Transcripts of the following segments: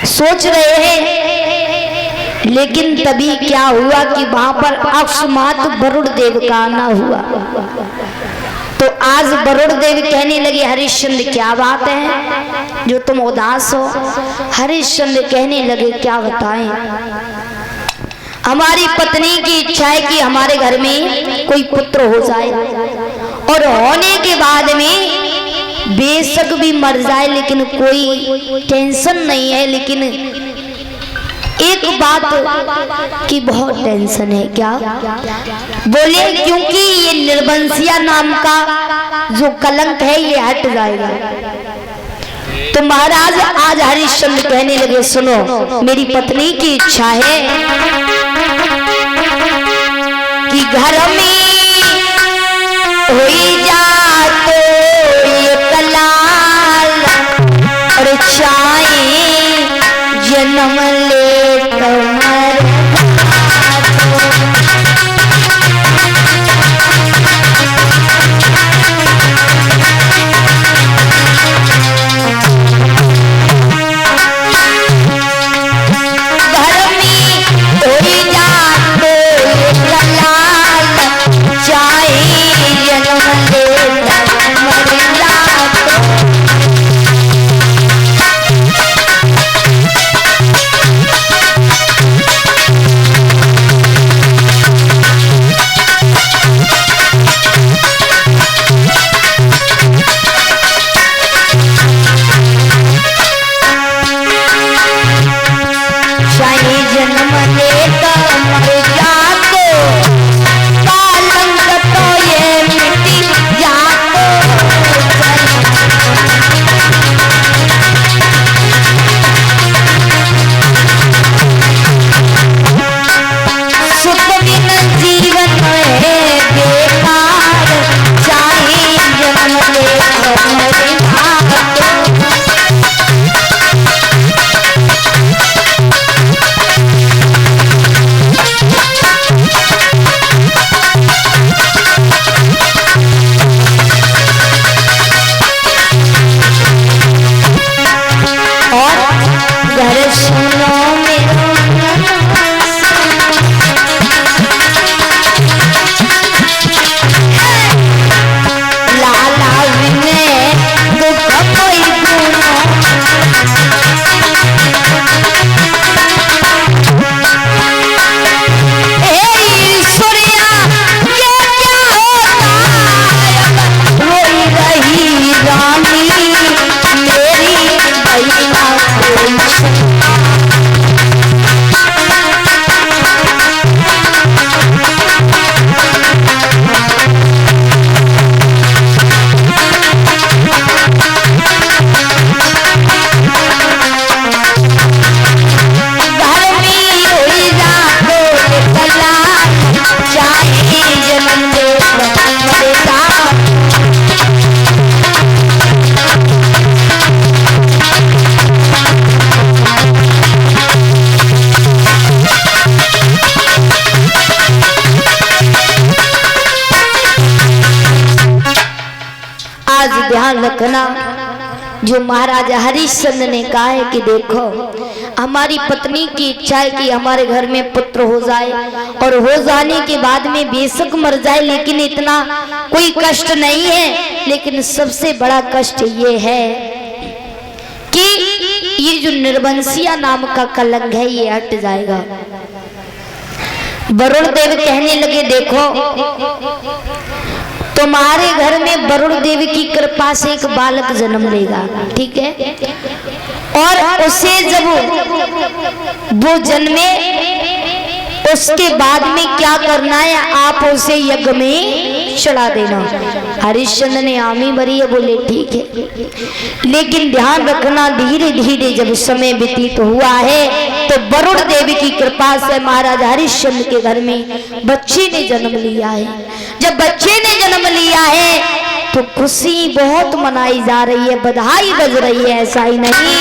सोच रहे हैं, लेकिन तभी क्या हुआ कि वहां पर अकस्मात वरुण देव का आना हुआ। तो आज वरुण देव कहने लगे, हरिश्चंद्र क्या बात है जो तुम उदास हो। हरिश्चंद्र कहने लगे, क्या बताएं, हमारी पत्नी की इच्छा है कि हमारे घर में कोई पुत्र हो जाए, और होने के बाद में बेशक भी मर जाए लेकिन कोई टेंशन नहीं है। लेकिन एक बात की बहुत टेंशन है। क्या? बोले क्योंकि ये निर्वंशिया नाम का जो कलंक है ये हट जाएगा। तो महाराज आज हरिश्चंद्र कहने लगे, सुनो, मेरी पत्नी की इच्छा है कि घर में हुई जा तो ये कलाल, और चाहे जन्म ले कमर। ध्यान रखना, जो महाराजा हरिश्चंद्र ने कहा है कि देखो, हमारी पत्नी की इच्छा है कि हमारे घर में पुत्र हो जाए, और हो जाने के बाद में बेशक मर जाए लेकिन इतना कोई कष्ट नहीं है। लेकिन सबसे बड़ा कष्ट ये है कि ये जो निर्वंशिया नाम का कलंक है ये हट जाएगा। वरुण देव कहने लगे, देखो, तुम्हारे घर में वरुण देव की कृपा से एक बालक जन्म लेगा, ठीक है, और उसे जब वो जन्मे उसके बाद में क्या करना है, आप उसे यज्ञ में चढ़ा देना। हरिश्चंद्र ने आमी भरी है, बोले ठीक है, लेकिन ध्यान रखना, धीरे धीरे जब समय व्यतीत हुआ है तो वरुण देवी की कृपा से महाराज हरिश्चंद्र के घर में बच्चे ने जन्म लिया है। जब बच्चे ने जन्म लिया है तो खुशी बहुत मनाई जा रही है, बधाई बज रही है। ऐसा ही नहीं,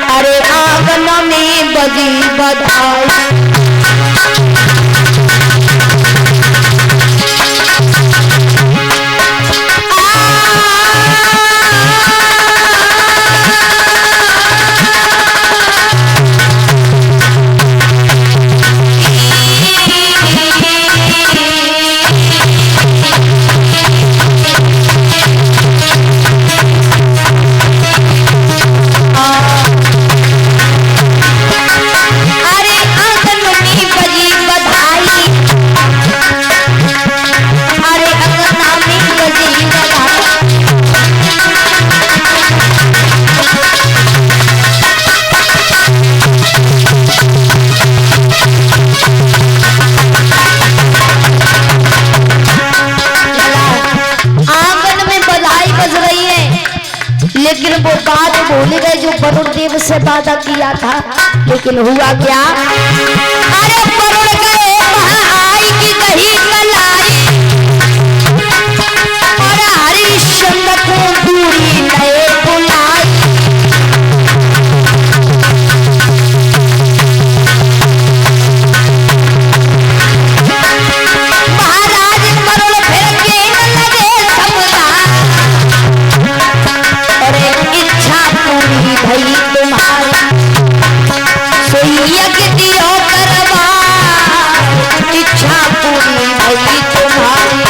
अरे आंगन में बजी बधाई, से वादा किया था, लेकिन हुआ क्या? अरे वरुण गए महाआई की कही कलाई, और हरिश्चंद्र को दूरी नए बुलाई। महाराज वरुण फिर के लगे समझा, और इच्छा पूरी भई तुम्हारी, सोई यज्ञ दियो करवा, इच्छा पूरी भई तुम्हारी।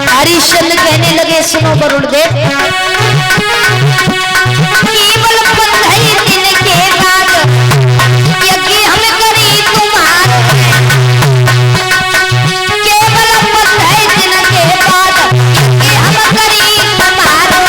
हरिश्चंद्र कहने लगे, सुनो वरुण देव, केवल 15 दिन के बाद यज्ञ हम करी तुम्हारे, केवल 15 दिन के बाद यज्ञ हम करी तुम्हारे।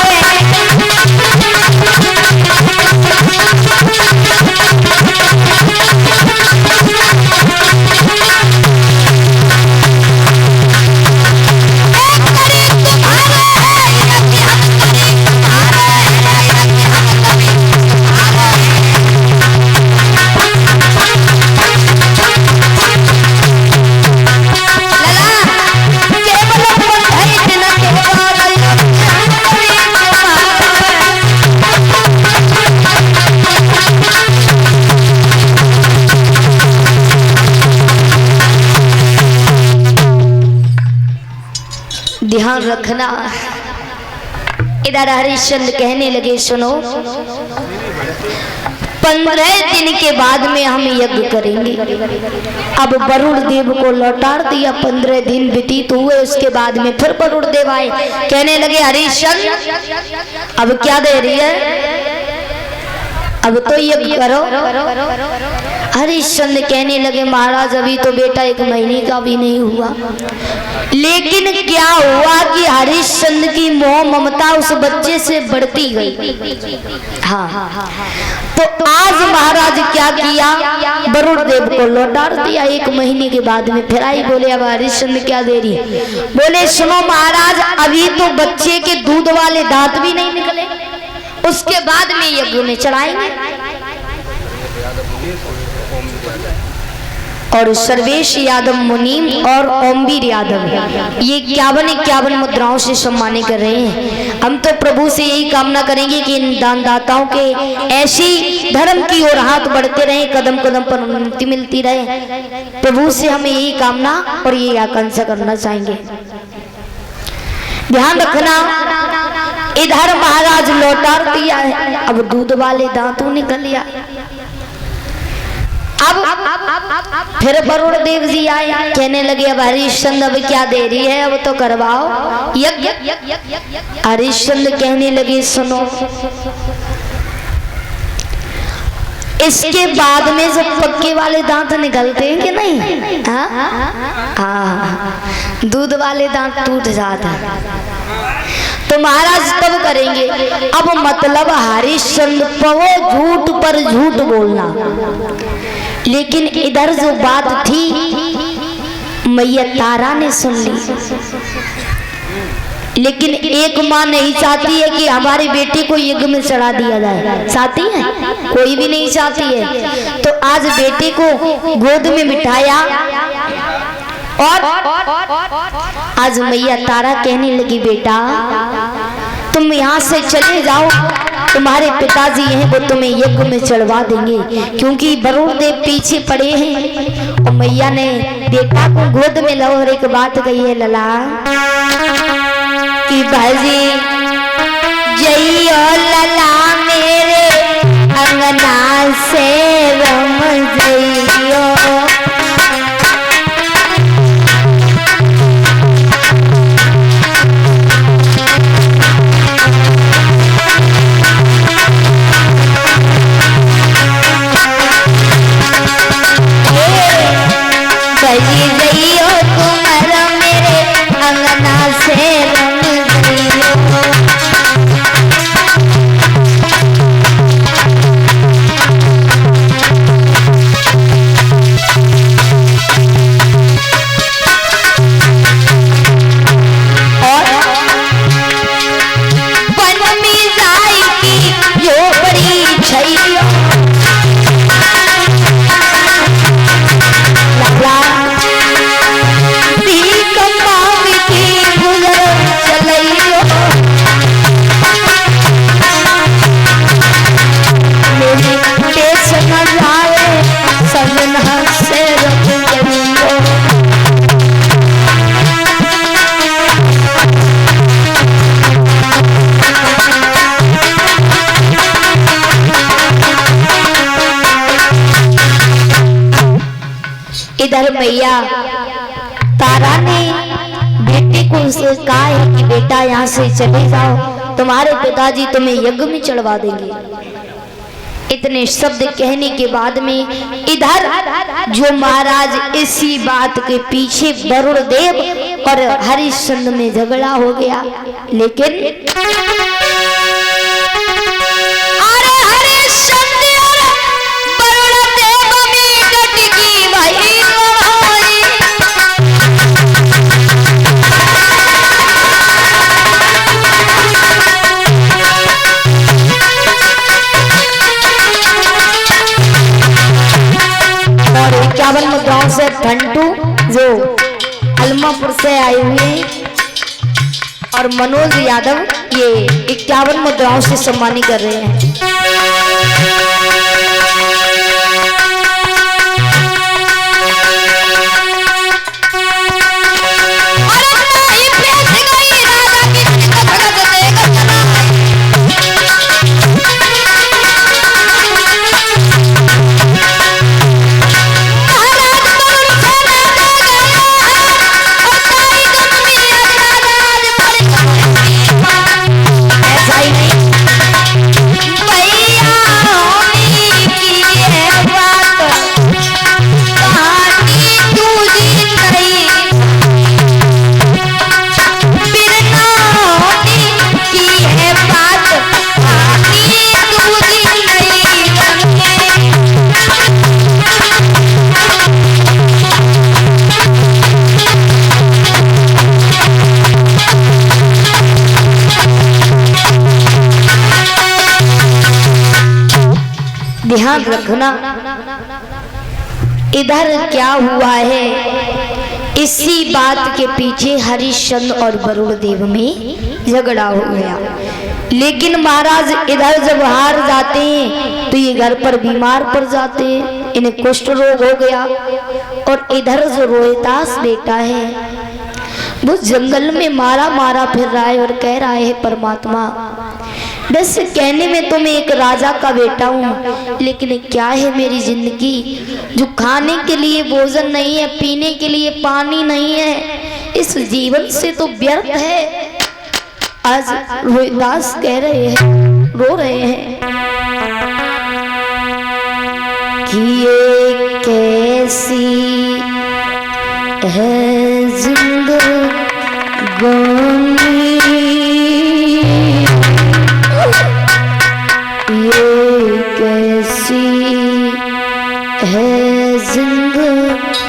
ध्यान रखना। इधर हरिश्चंद्र कहने लगे, सुनो 15 दिन के बाद में हम यज्ञ करेंगे। अब वरुण देव को लौटा दिया। 15 दिन व्यतीत हुए, उसके बाद में फिर वरुण देव आए, कहने लगे, हरिश्चंद्र अब क्या दे रही है, अब तो यज्ञ करो। हरिश्चंद्र कहने लगे, महाराज अभी तो बेटा 1 महीने का भी नहीं हुआ। लेकिन क्या हुआ कि हरिश्चंद्र की मोह ममता उस बच्चे से बढ़ती गई। हाँ, तो आज महाराज क्या किया, वरुण देव को लौटा दिया। 1 महीने के बाद में फिर आई, बोले अब हरिश्चंद्र क्या दे रही है? बोले सुनो महाराज, अभी तो बच्चे के दूध वाले दांत भी नहीं निकले, उसके बाद में यज्ञ में चढ़ाएंगे। और सर्वेश यादव मुनीम और ओमवीर यादव ये 51 मुद्राओं से सम्मानित कर रहे हैं। हम तो प्रभु से यही कामना करेंगे कि इन दानदाताओं के ऐसी धर्म की ओर हाथ बढ़ते रहे, कदम कदम पर उन्नति मिलती रहे। प्रभु से हमें यही कामना और यही आकांक्षा करना चाहेंगे। ध्यान रखना, इधर महाराज लौटा दिया है, अब दूध वाले दांतों निकल लिया। अब फिर वरुण देव जी आए, कहने लगे, अब हरिश्चंद्र अब क्या दे रही है, अब तो करवाओ यज्ञ। हरिश्चंद्र कहने लगे, सुनो इसके बाद में जब पक्के वाले दांत निकलते हैं कि नहीं, हाँ, दूध वाले दांत टूट जाता है, तो महाराज तब करेंगे। अब मतलब हरिश्चंद्र पवो झूठ पर झूठ बोलना। लेकिन इधर जो बात थी मैया तारा ने सुन ली। लेकिन एक माँ नहीं चाहती है कि हमारे बेटे को यज्ञ में चढ़ा दिया जाए, चाहती है? कोई भी नहीं चाहती है। तो आज बेटे को गोद में बिठाया और आज मैया तारा कहने लगी, बेटा तुम यहाँ से चले जाओ, तुम्हारे पिताजी हैं वो तुम्हें यज्ञ में चढ़वा देंगे, क्योंकि वरुण देव पीछे पड़े हैं। और मैया ने बेटा को गोद में लो और एक बात कही है, लला कि भाजी जइयो लला मेरे अंगना से रम जइयो। इधर मैया तारा ने बेटे को उससे कहा है कि बेटा यहाँ से चले जाओ, तुम्हारे पिताजी तुम्हें यज्ञ में चढ़वा देंगे। इतने शब्द कहने के बाद में इधर जो महाराज इसी बात के पीछे वरुण देव और हरिश्चंद्र में झगड़ा हो गया। लेकिन अरे हरिश्चंद्र और वरुण देव में डट की भाई गांव से ठंटू जो अलमापुर से आए हुए और मनोज यादव ये 51 मुद्राओं से सम्मानित कर रहे हैं। ध्यान रखना इधर क्या हुआ है, इसी बात के पीछे हरिश्चंद्र और वरुण देव में झगड़ा हो गया। लेकिन महाराज इधर जब हार जाते हैं तो ये घर पर बीमार पड़ जाते हैं, इन्हें कुष्ठ रोग हो गया। और इधर जो रोहिदास बेटा है वो जंगल में मारा मारा फिर रहा है और कह रहा है परमात्मा बस कहने में तो मैं एक राजा का बेटा हूँ, लेकिन क्या है मेरी जिंदगी जो खाने के लिए भोजन नहीं है, पीने के लिए पानी नहीं है, इस जीवन से तो व्यर्थ है। आज रोहिदास कह रहे हैं, रो रहे हैं कि ये कैसी है जिंदगानी, ये कैसी है जिंदगानी,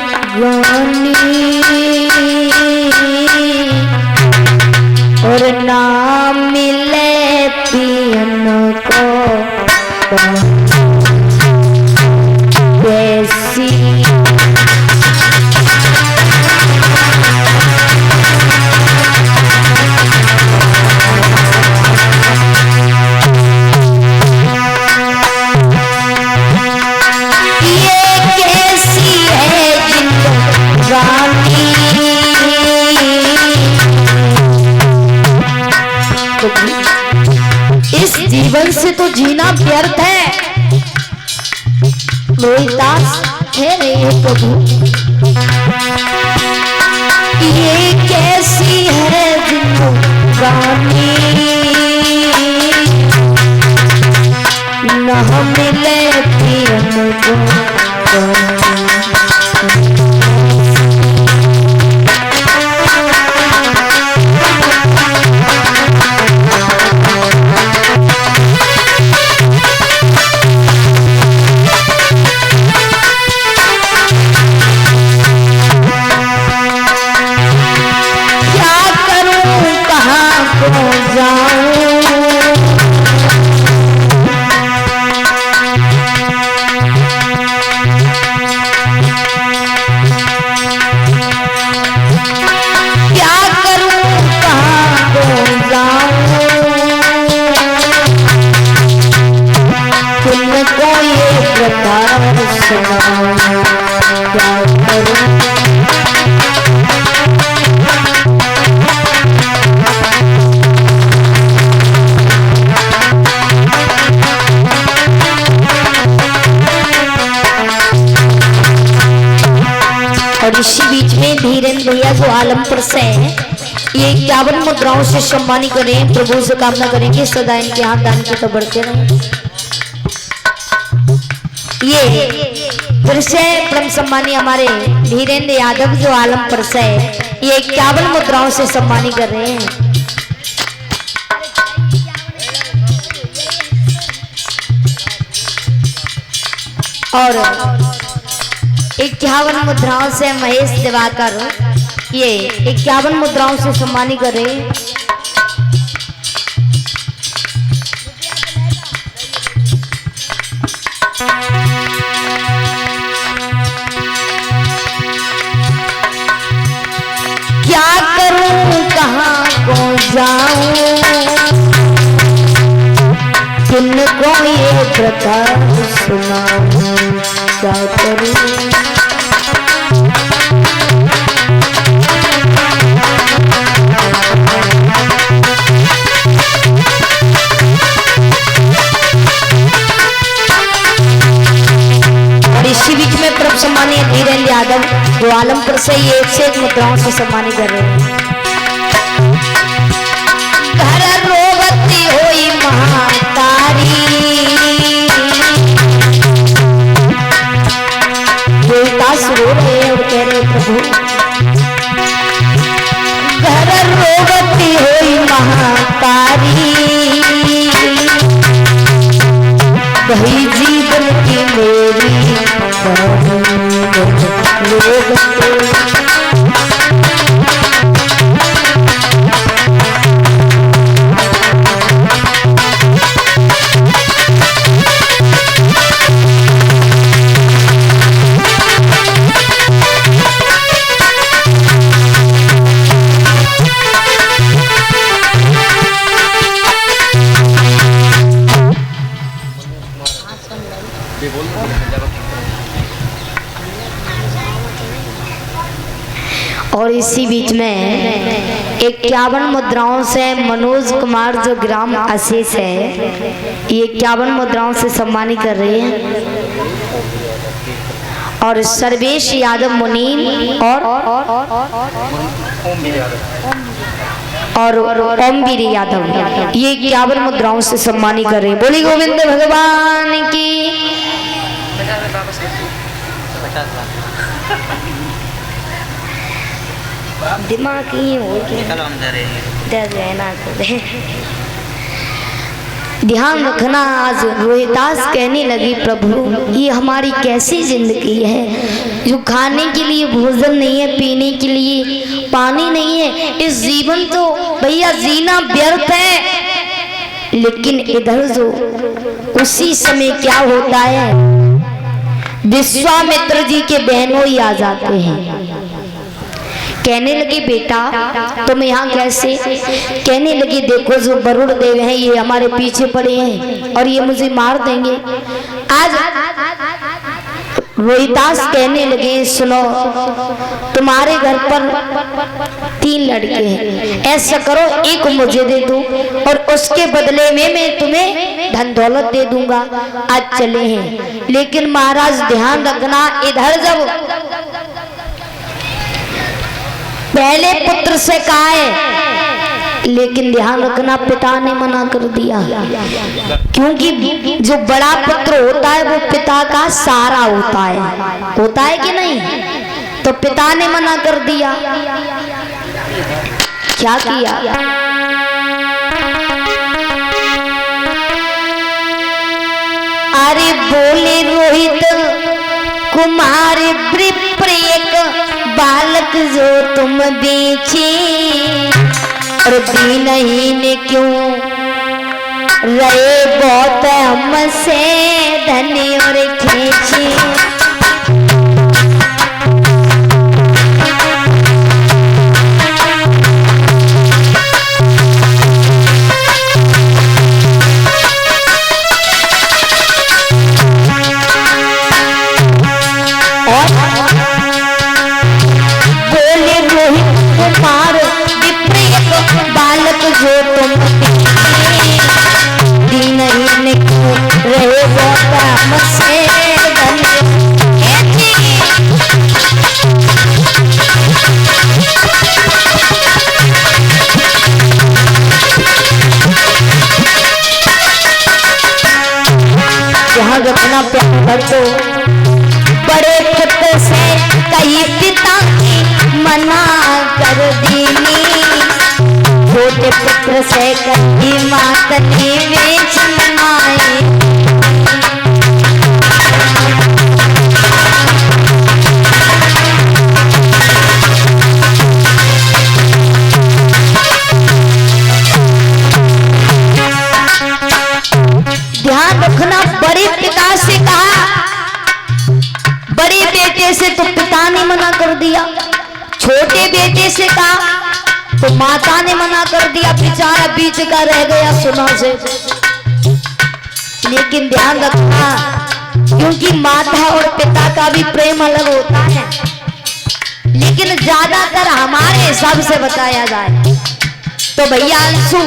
और ना मिले पियन को कैसी इस जीवन से तो जीना व्यर्थ है। रोहिदास कह रहे हैं प्रभु ये कैसी है जिंदगानी, न मिले पियन को यादव आलमपुर से ये 51 मुद्राओं से सम्मानित करें। प्रभु से कामना करेंगे सदा इनके हाथ दान के तो बढ़ते रहे। ये फिर से परम सम्मानी हमारे धीरेन्द्र यादव जो आलमपुर से ये 51 मुद्राओं से सम्मानित कर रहे हैं। और 51 मुद्राओं से महेश दिवाकर ये 51 मुद्राओं से सम्मानित कर रहे हैं। क्या करूं कहां को जाऊं किनको ये प्रथा सुनाऊं क्या करूं। और इसी बीच में प्रभ सम्मानीय धीरेन्द्र यादव जो आलमपुर से ये 101 मुद्राओं से सम्मानित कर रहे हैं। घर रोवती हुई महातारी रो रहे और कह रहे प्रभु घर रोवती हुई महातारी वही जीवन की मेरी और इसी बीच में 51 मुद्राओं से मनोज कुमार जो ग्राम आशीष है ये 51 मुद्राओं से सम्मानित कर रहे हैं। और सर्वेश यादव मुनीम और ओमवीर यादव ये 51 मुद्राओं से सम्मानित कर रहे हैं। बोली गोविंद भगवान की। दिमाग ही हो ध्यान रखना। आज रोहितास कहने लगी प्रभु ये हमारी कैसी जिंदगी है जो खाने के लिए भोजन नहीं है, पीने के लिए पानी नहीं है। इस जीवन तो भैया जीना व्यर्थ है। लेकिन इधर जो उसी समय क्या होता है विश्वामित्र जी के बहनों ही आ जाते हैं। कहने लगे बेटा तुम यहाँ कैसे। कहने लगे देखो जो वरुण देव हैं ये हमारे पीछे पड़े हैं और ये मुझे मार देंगे। आज रोहितास कहने लगे सुनो तुम्हारे घर पर 3 लड़के हैं, ऐसा करो एक मुझे दे दो और उसके बदले में मैं तुम्हें धन दौलत दे दूंगा। आज चले हैं। लेकिन महाराज ध्यान रखना इधर जब पहले पुत्र से कहा है लेकिन ध्यान रखना पिता ने मना कर दिया। क्योंकि जो बड़ा पुत्र होता है वो पिता का सहारा होता है कि नहीं। तो पिता ने मना कर दिया। क्या किया अरे बोले रोहित कुमार एक बालक जो तुम बेचे और दीनहीन क्यों रहे बहुत हमसे धन और खींचे। बालक जो तुम दीनहीन क्यों रहे बहुत हमसे ध्यान रखना प्यारे भक्तों, बड़े पुत्र से कई पिता की मना कर दीनी, छोटे पुत्र से कई मात ने बेच मनाए। ध्यान रखना, बड़े पिता से कहा, बड़े बेटे से तो पिता ने मना कर दिया, छोटे बेटे से कहा तो माता ने मना कर दिया, बेचारा बीच का रह गया सुना से। लेकिन ध्यान रखना, क्योंकि माता और पिता का भी प्रेम अलग होता है, लेकिन ज्यादातर हमारे हिसाब से बताया जाए तो भैया अंशु,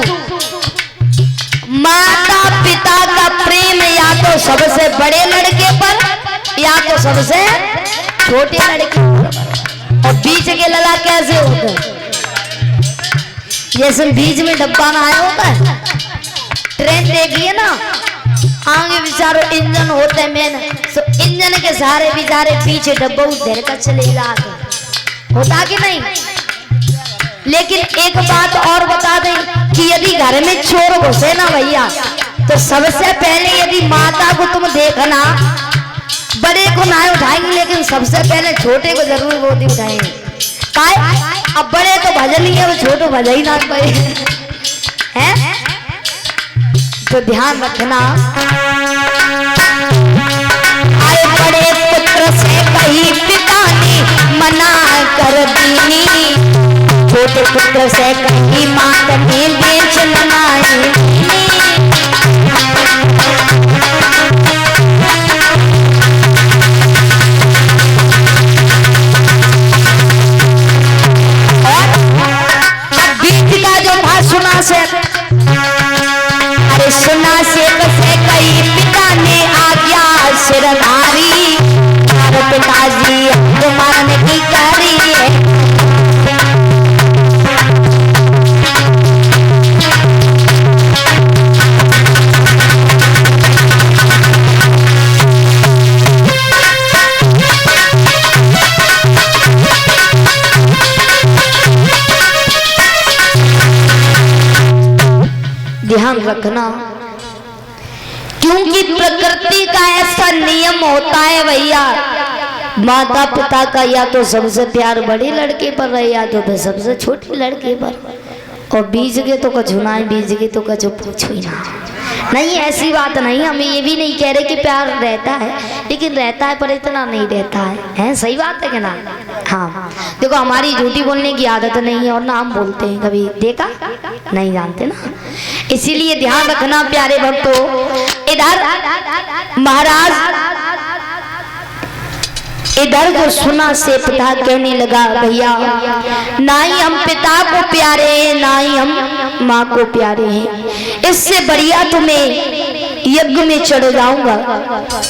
माता पिता का प्रेम या तो सबसे बड़े लड़के पर या तो सबसे छोटे लड़के पर, और बीच के लला कैसे होते हैं, जैसे बीच में डब्बा ना आया होता है, ट्रेन देखिए ना, आगे बेचारो इंजन होते हैं मेन, तो इंजन के सहारे बेचारे पीछे डब्बा उधर का चले जाते, होता कि नहीं। लेकिन एक बात और बता दें कि यदि घर में चोर घुसे ना भैया, तो सबसे पहले यदि माता को तुम देखना, बड़े को ना उठाएंगे, लेकिन सबसे पहले छोटे को जरूर गोदी उठाएंगे। अब बड़े तो भजन ही है, वो छोटे भज ही ना पाए हैं। तो ध्यान रखना, आए बड़े पुत्र से कहीं पिता ने मना कर दीनी, छोटे पुत्र से कहीं मात ने बेच मनाए। अरे सुना से कई पिता ने आज्ञा सिरधारी, पिताजी तुम्हारे की करी है। ध्यान रखना, क्योंकि प्रकृति का ऐसा नियम होता है भैया, माता पिता का या तो सबसे प्यार बड़े लड़के पर रहे या तो सबसे छोटे लड़के पर, और बीच के तो कछु ना, बीच के तो कछु पूछो ही ना। नहीं, ऐसी बात नहीं, हम ये भी नहीं कह रहे कि प्यार रहता है, लेकिन रहता है पर इतना नहीं रहता है, सही बात है कि ना। हाँ देखो, हमारी झूठी बोलने की आदत नहीं है और ना हम बोलते हैं, कभी देखा नहीं, जानते ना। इसीलिए ध्यान रखना प्यारे भक्तों। इधर महाराज इधर को सुना से पिता कहने लगा, भैया ना ही हम पिता को प्यारे हैं ना ही हम माँ को प्यारे हैं, इससे बढ़िया तुम्हें यज्ञ में चढ़ जाऊंगा।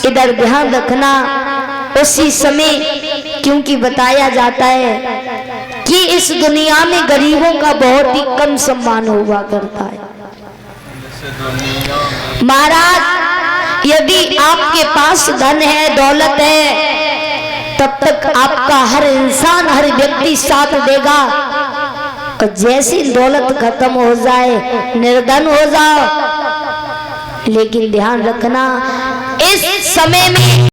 इधर ध्यान रखना, उसी समय क्योंकि बताया जाता है कि इस दुनिया में गरीबों का बहुत ही कम सम्मान हुआ करता है। महाराज यदि आपके पास धन है, दौलत है, तब तक आपका हर इंसान, हर व्यक्ति साथ देगा, और जैसी दौलत खत्म हो जाए, निर्धन हो जाओ। लेकिन ध्यान रखना, इस समय में